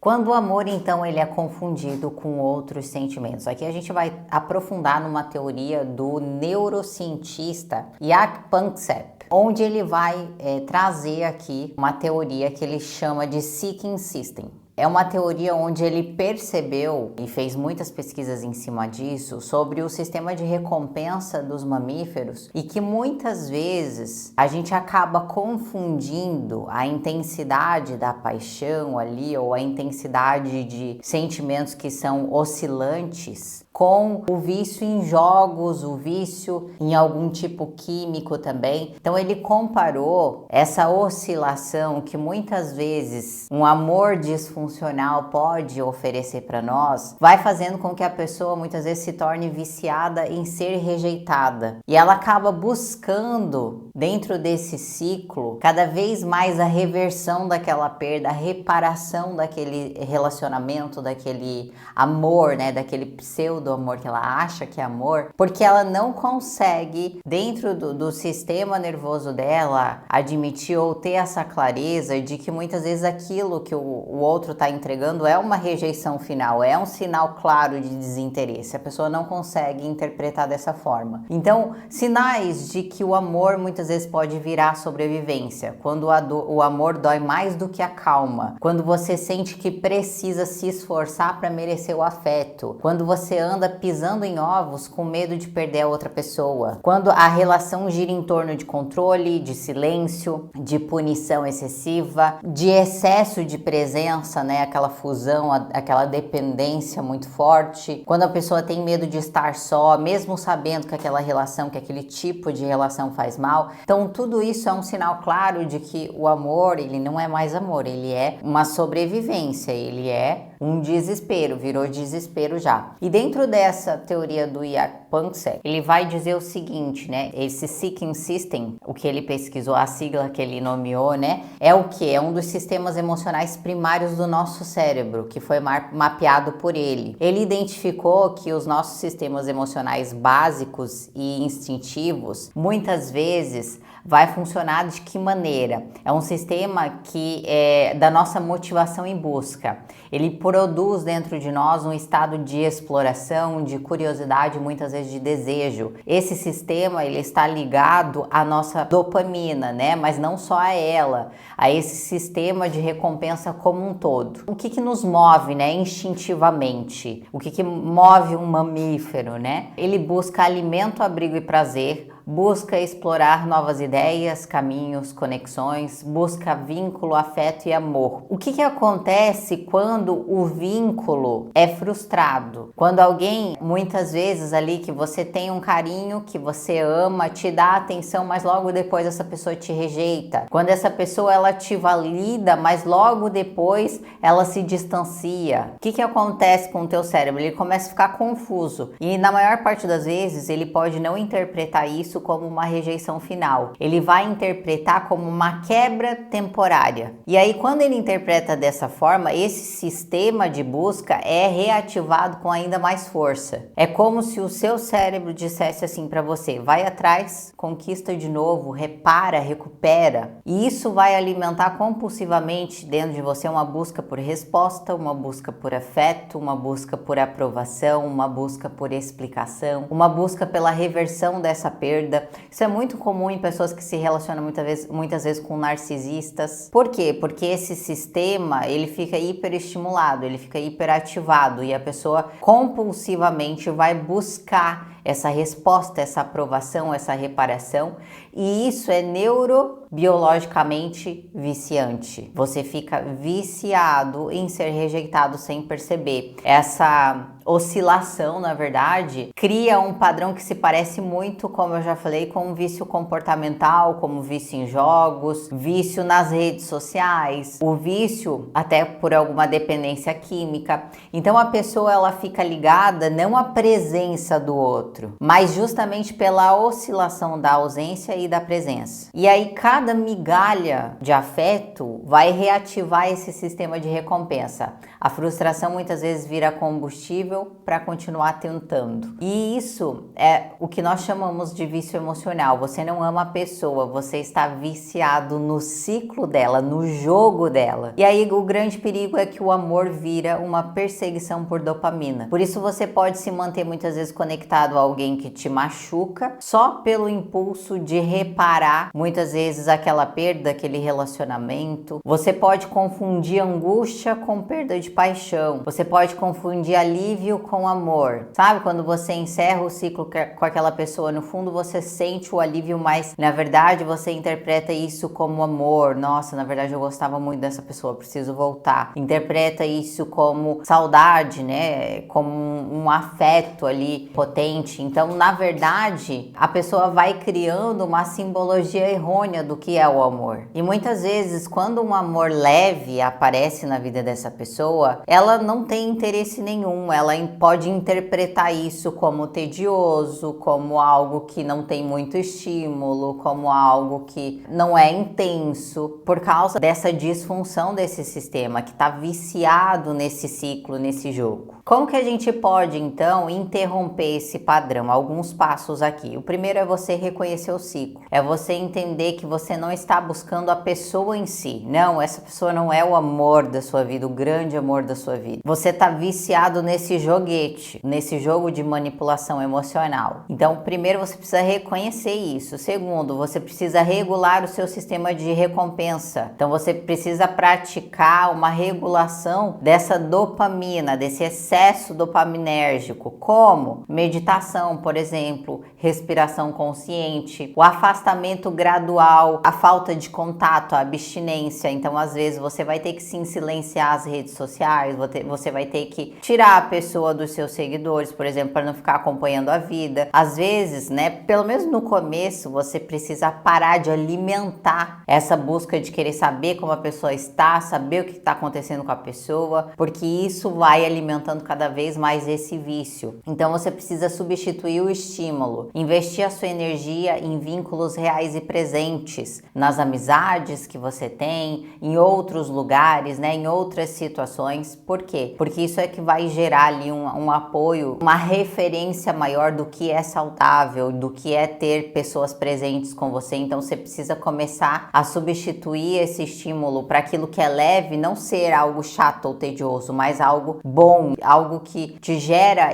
Quando o amor, então, ele é confundido com outros sentimentos. Aqui a gente vai aprofundar numa teoria do neurocientista Jaak Panksepp, onde ele vai trazer aqui uma teoria que ele chama de Seeking System. É uma teoria onde ele percebeu e fez muitas pesquisas em cima disso sobre o sistema de recompensa dos mamíferos e que muitas vezes a gente acaba confundindo a intensidade da paixão ali ou a intensidade de sentimentos que são oscilantes com o vício em jogos, o vício em algum tipo químico também. Então ele comparou essa oscilação que muitas vezes um amor disfuncional pode oferecer para nós, vai fazendo com que a pessoa muitas vezes se torne viciada em ser rejeitada. E ela acaba buscando dentro desse ciclo cada vez mais a reversão daquela perda, a reparação daquele relacionamento, daquele amor, né, daquele pseudo amor que ela acha que é amor, porque ela não consegue, dentro do sistema nervoso dela, admitir ou ter essa clareza de que muitas vezes aquilo que o outro está entregando é uma rejeição final, é um sinal claro de desinteresse. A pessoa não consegue interpretar dessa forma. Então, sinais de que o amor muitas vezes pode virar sobrevivência, quando o amor dói mais do que a calma, quando você sente que precisa se esforçar para merecer o afeto, quando você anda pisando em ovos com medo de perder a outra pessoa, quando a relação gira em torno de controle, de silêncio, de punição excessiva, de excesso de presença, né? Aquela fusão, aquela dependência muito forte, quando a pessoa tem medo de estar só, mesmo sabendo que aquela relação, que aquele tipo de relação faz mal. Então tudo isso é um sinal claro de que o amor, ele não é mais amor, ele é uma sobrevivência, ele é um desespero, virou desespero já. E dentro dessa teoria do Jaak Panksepp, ele vai dizer o seguinte, né? Esse Seeking System, o que ele pesquisou, a sigla que ele nomeou, né? É o que? É um dos sistemas emocionais primários do nosso cérebro, que foi mapeado por ele. Ele identificou que os nossos sistemas emocionais básicos e instintivos, muitas vezes, vai funcionar de que maneira? É um sistema que é da nossa motivação em busca. Ele produz dentro de nós um estado de exploração, de curiosidade, muitas vezes de desejo. Esse sistema, ele está ligado à nossa dopamina, né? Mas não só a ela, a esse sistema de recompensa como um todo. O que nos move, né, instintivamente? O que move um mamífero, né? Ele busca alimento, abrigo e prazer, busca explorar novas ideias, caminhos, conexões, busca vínculo, afeto e amor. O que acontece quando o vínculo é frustrado? Quando alguém, muitas vezes ali que você tem um carinho, que você ama, te dá atenção, mas logo depois essa pessoa te rejeita. Quando essa pessoa, ela te valida, mas logo depois ela se distancia. O que acontece com o teu cérebro? Ele começa a ficar confuso. E na maior parte das vezes, ele pode não interpretar isso como uma rejeição final. Ele vai interpretar como uma quebra temporária. E aí, quando ele interpreta dessa forma, esse sistema de busca é reativado com ainda mais força. É como se o seu cérebro dissesse assim para você: vai atrás, conquista de novo, repara, recupera. E isso vai alimentar compulsivamente dentro de você uma busca por resposta, uma busca por afeto, uma busca por aprovação, uma busca por explicação, uma busca pela reversão dessa perda. Isso é muito comum em pessoas que se relacionam muitas vezes com narcisistas. Por quê? Porque esse sistema, ele fica hiperestimulado, ele fica hiperativado e a pessoa compulsivamente vai buscar essa resposta, essa aprovação, essa reparação, e isso é neurobiologicamente viciante. Você fica viciado em ser rejeitado sem perceber. Essa oscilação, na verdade, cria um padrão que se parece muito, como eu já falei, com um vício comportamental, como vício em jogos, vício nas redes sociais, o vício até por alguma dependência química. Então a pessoa, ela fica ligada não à presença do outro, outro, mas justamente pela oscilação da ausência e da presença. E aí cada migalha de afeto vai reativar esse sistema de recompensa. A frustração muitas vezes vira combustível para continuar tentando. E isso é o que nós chamamos de vício emocional. Você não ama a pessoa, você está viciado no ciclo dela, no jogo dela. E aí o grande perigo é que o amor vira uma perseguição por dopamina. Por isso você pode se manter muitas vezes conectado a alguém que te machuca só pelo impulso de reparar muitas vezes aquela perda, aquele relacionamento. Você pode confundir angústia com perda de paixão. Você pode confundir alívio com amor. Sabe quando você encerra o ciclo com aquela pessoa, no fundo você sente o alívio, mas na verdade você interpreta isso como amor. Nossa, na verdade eu gostava muito dessa pessoa, preciso voltar. Interpreta isso como saudade, né? Como um afeto ali potente. Então, na verdade, a pessoa vai criando uma simbologia errônea do que é o amor. E muitas vezes, quando um amor leve aparece na vida dessa pessoa, ela não tem interesse nenhum. Ela pode interpretar isso como tedioso, como algo que não tem muito estímulo, como algo que não é intenso, por causa dessa disfunção desse sistema que está viciado nesse ciclo, nesse jogo. Como que a gente pode, então, interromper esse padrão? Alguns passos aqui. O primeiro é você reconhecer o ciclo. É você entender que você não está buscando a pessoa em si. Não, essa pessoa não é o amor da sua vida, o grande amor da sua vida. Você está viciado nesse joguete, nesse jogo de manipulação emocional. Então, primeiro você precisa reconhecer isso. Segundo, você precisa regular o seu sistema de recompensa. Então, você precisa praticar uma regulação dessa dopamina, desse excesso dopaminérgico, como meditação, por exemplo, respiração consciente, o afastamento gradual, a falta de contato, a abstinência. Então, às vezes, você vai ter que sim silenciar as redes sociais, você vai ter que tirar a pessoa dos seus seguidores, por exemplo, para não ficar acompanhando a vida. Às vezes, né, pelo menos no começo, você precisa parar de alimentar essa busca de querer saber como a pessoa está, saber o que está acontecendo com a pessoa, porque isso vai alimentando cada vez mais esse vício. Então você precisa substituir o estímulo, investir a sua energia em vínculos reais e presentes, nas amizades que você tem, em outros lugares, né, em outras situações. Por quê? Porque isso é que vai gerar ali um apoio, uma referência maior do que é saudável, do que é ter pessoas presentes com você. Então você precisa começar a substituir esse estímulo para aquilo que é leve, não ser algo chato ou tedioso, mas algo bom, algo que te gera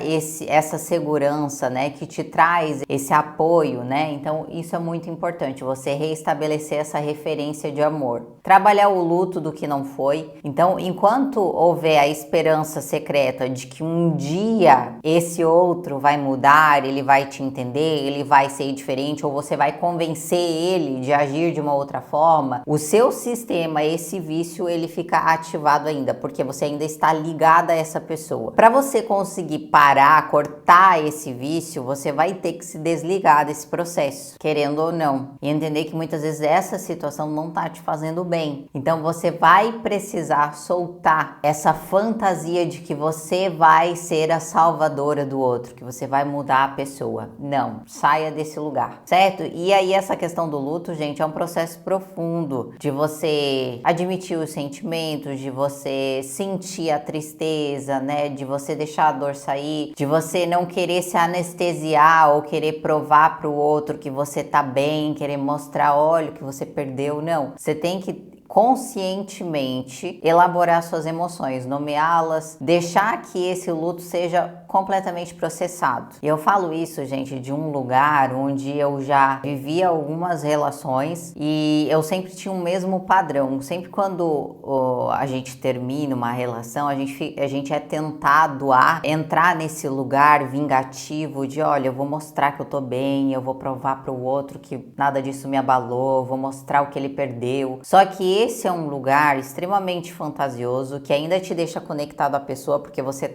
essa segurança, né? Que te traz esse apoio, né? Então isso é muito importante, você reestabelecer essa referência de amor. Trabalhar o luto do que não foi. Então, enquanto houver a esperança secreta de que um dia esse outro vai mudar, ele vai te entender, ele vai ser diferente, ou você vai convencer ele de agir de uma outra forma, o seu sistema, esse vício, ele fica ativado ainda, porque você ainda está ligada a essa pessoa. Para você conseguir parar, cortar esse vício, você vai ter que se desligar desse processo, querendo ou não, e entender que muitas vezes essa situação não tá te fazendo bem. Então você vai precisar soltar essa fantasia de que você vai ser a salvadora do outro, que você vai mudar a pessoa. Não, saia desse lugar, certo? E aí essa questão do luto, gente, é um processo profundo de você admitir os sentimentos, de você sentir a tristeza, né? De você deixar a dor sair, de você não querer se anestesiar ou querer provar para o outro que você tá bem, querer mostrar, olha, o que você perdeu. Não, você tem que conscientemente elaborar suas emoções, nomeá-las, deixar que esse luto seja completamente processado. E eu falo isso, gente, de um lugar onde eu já vivi algumas relações e eu sempre tinha um mesmo padrão. Sempre quando a gente termina uma relação, a gente é tentado a entrar nesse lugar vingativo de, olha, eu vou mostrar que eu tô bem, eu vou provar para o outro que nada disso me abalou, vou mostrar o que ele perdeu. Só que esse é um lugar extremamente fantasioso que ainda te deixa conectado à pessoa, porque você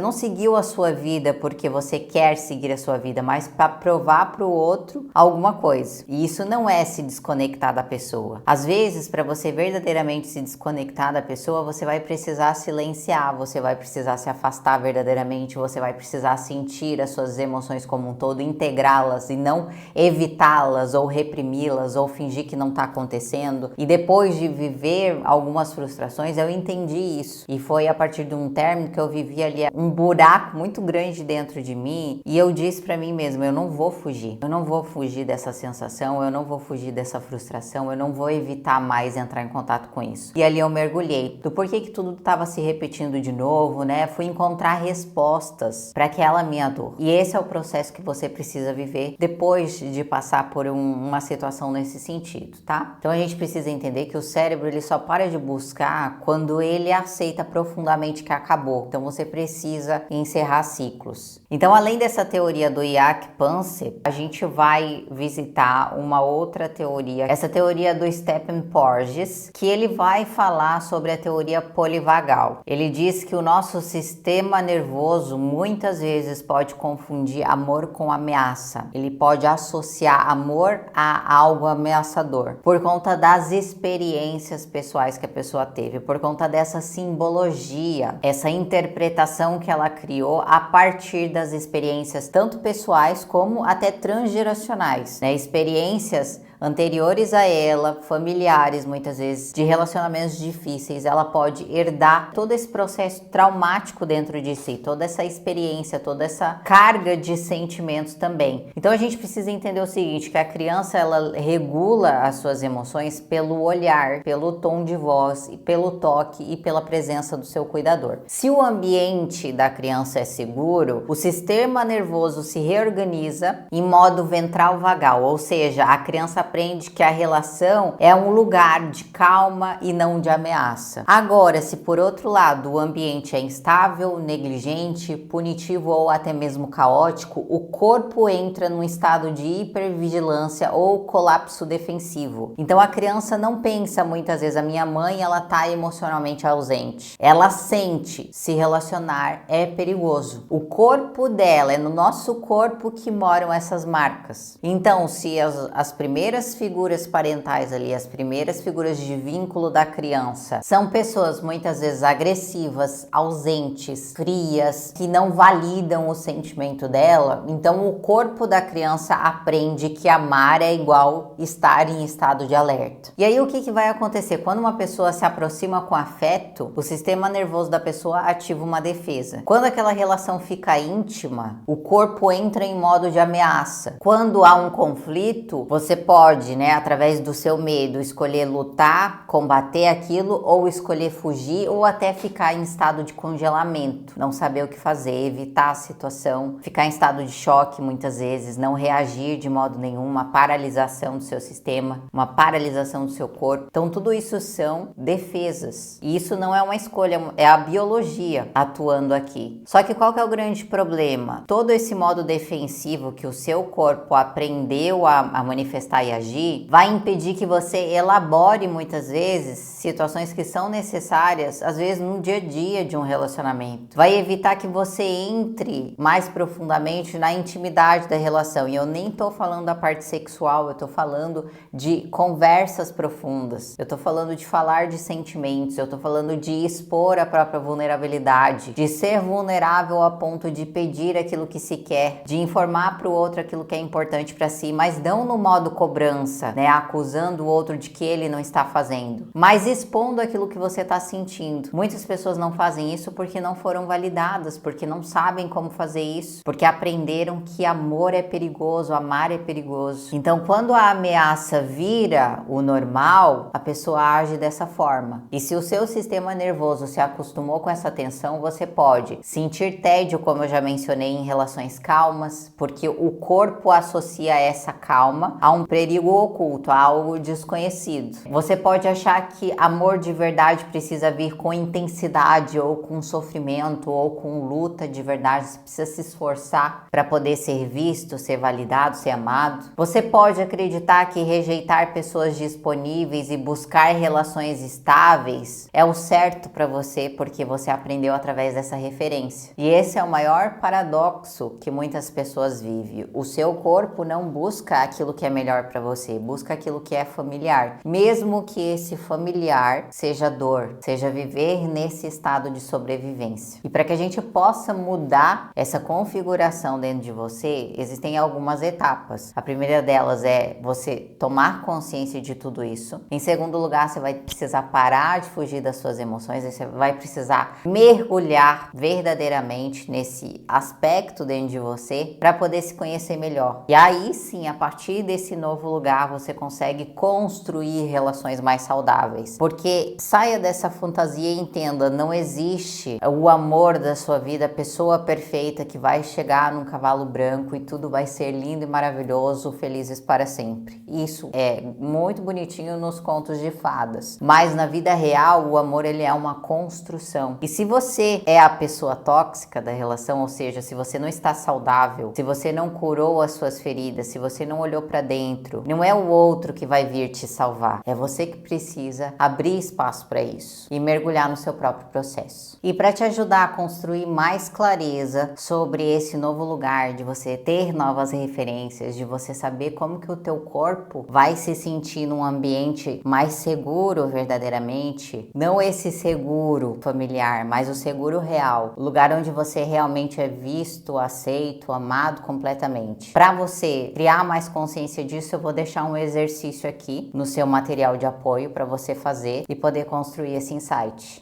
não seguiu a sua sua vida porque você quer seguir a sua vida, mas para provar para o outro alguma coisa. E isso não é se desconectar da pessoa. Às vezes, para você verdadeiramente se desconectar da pessoa, você vai precisar silenciar, você vai precisar se afastar verdadeiramente, você vai precisar sentir as suas emoções como um todo, integrá-las e não evitá-las ou reprimi-las ou fingir que não está acontecendo. E depois de viver algumas frustrações, eu entendi isso. E foi a partir de um término que eu vivi ali um buraco muito grande dentro de mim e eu disse para mim mesma, eu não vou fugir. Eu não vou fugir dessa sensação, eu não vou fugir dessa frustração, eu não vou evitar mais entrar em contato com isso. E ali eu mergulhei do porquê que tudo estava se repetindo de novo, né? Fui encontrar respostas para aquela minha dor. E esse é o processo que você precisa viver depois de passar por uma situação nesse sentido, tá? Então a gente precisa entender que o cérebro ele só para de buscar quando ele aceita profundamente que acabou. Então você precisa encerrar ciclos. Então, além dessa teoria do Jaak Panksepp, a gente vai visitar uma outra teoria, essa teoria do Stephen Porges, que ele vai falar sobre a teoria polivagal. Ele diz que o nosso sistema nervoso muitas vezes pode confundir amor com ameaça. Ele pode associar amor a algo ameaçador por conta das experiências pessoais que a pessoa teve, por conta dessa simbologia, essa interpretação que ela criou a partir das experiências tanto pessoais como até transgeracionais, né? Experiências anteriores a ela, familiares muitas vezes, de relacionamentos difíceis, ela pode herdar todo esse processo traumático dentro de si, toda essa experiência, toda essa carga de sentimentos também. Então a gente precisa entender o seguinte, que a criança ela regula as suas emoções pelo olhar, pelo tom de voz, pelo toque e pela presença do seu cuidador. Se o ambiente da criança é seguro, o sistema nervoso se reorganiza em modo ventral vagal, ou seja, a criança aprende que a relação é um lugar de calma e não de ameaça. Agora, se por outro lado o ambiente é instável, negligente, punitivo ou até mesmo caótico, o corpo entra num estado de hipervigilância ou colapso defensivo. Então a criança não pensa muitas vezes, a minha mãe ela tá emocionalmente ausente. Ela sente se relacionar é perigoso. O corpo dela, é no nosso corpo que moram essas marcas. Então, se as primeiras figuras parentais ali, as primeiras figuras de vínculo da criança são pessoas muitas vezes agressivas, ausentes, frias, que não validam o sentimento dela, então o corpo da criança aprende que amar é igual estar em estado de alerta. E aí o que vai acontecer? Quando uma pessoa se aproxima com afeto, o sistema nervoso da pessoa ativa uma defesa. Quando aquela relação fica íntima, o corpo entra em modo de ameaça. Quando há um conflito, você pode, através do seu medo, escolher lutar, combater aquilo, ou escolher fugir, ou até ficar em estado de congelamento, não saber o que fazer, evitar a situação, ficar em estado de choque muitas vezes, não reagir de modo nenhum, uma paralisação do seu sistema, uma paralisação do seu corpo. Então tudo isso são defesas, e isso não é uma escolha, é a biologia atuando aqui. Só que qual que é o grande problema? Todo esse modo defensivo que o seu corpo aprendeu a manifestar e agir, vai impedir que você elabore muitas vezes situações que são necessárias, às vezes no dia a dia de um relacionamento. Vai evitar que você entre mais profundamente na intimidade da relação. E eu nem tô falando da parte sexual, eu tô falando de conversas profundas. Eu tô falando de falar de sentimentos, eu tô falando de expor a própria vulnerabilidade, de ser vulnerável a ponto de pedir aquilo que se quer, de informar para o outro aquilo que é importante para si, mas não no modo cobrança, acusando o outro de que ele não está fazendo, mas expondo aquilo que você está sentindo. Muitas pessoas não fazem isso porque não foram validadas, porque não sabem como fazer isso, porque aprenderam que amor é perigoso, amar é perigoso. Então, quando a ameaça vira o normal, a pessoa age dessa forma. E se o seu sistema nervoso se acostumou com essa tensão, você pode sentir tédio, como eu já mencionei, em relações calmas, porque o corpo associa essa calma a um período perigo oculto, algo desconhecido. Você pode achar que amor de verdade precisa vir com intensidade ou com sofrimento ou com luta de verdade. Você precisa se esforçar para poder ser visto, ser validado, ser amado. Você pode acreditar que rejeitar pessoas disponíveis e buscar relações estáveis é o certo para você porque você aprendeu através dessa referência. E esse é o maior paradoxo que muitas pessoas vivem. O seu corpo não busca aquilo que é melhor para você, busca aquilo que é familiar. Mesmo que esse familiar seja dor, seja viver nesse estado de sobrevivência. E para que a gente possa mudar essa configuração dentro de você, existem algumas etapas. A primeira delas é você tomar consciência de tudo isso. Em segundo lugar, você vai precisar parar de fugir das suas emoções, você vai precisar mergulhar verdadeiramente nesse aspecto dentro de você para poder se conhecer melhor. E aí sim, a partir desse novo lugar, você consegue construir relações mais saudáveis. Porque saia dessa fantasia e entenda, não existe o amor da sua vida, a pessoa perfeita que vai chegar num cavalo branco e tudo vai ser lindo e maravilhoso, felizes para sempre. Isso é muito bonitinho nos contos de fadas, mas na vida real o amor ele é uma construção. E se você é a pessoa tóxica da relação, ou seja, se você não está saudável, se você não curou as suas feridas, se você não olhou para dentro, não é o outro que vai vir te salvar, é você que precisa abrir espaço para isso e mergulhar no seu próprio processo. E para te ajudar a construir mais clareza sobre esse novo lugar, de você ter novas referências, de você saber como que o teu corpo vai se sentir num ambiente mais seguro verdadeiramente, não esse seguro familiar, mas o seguro real, o lugar onde você realmente é visto, aceito, amado completamente. Para você criar mais consciência disso, eu vou deixar um exercício aqui no seu material de apoio para você fazer e poder construir esse insight.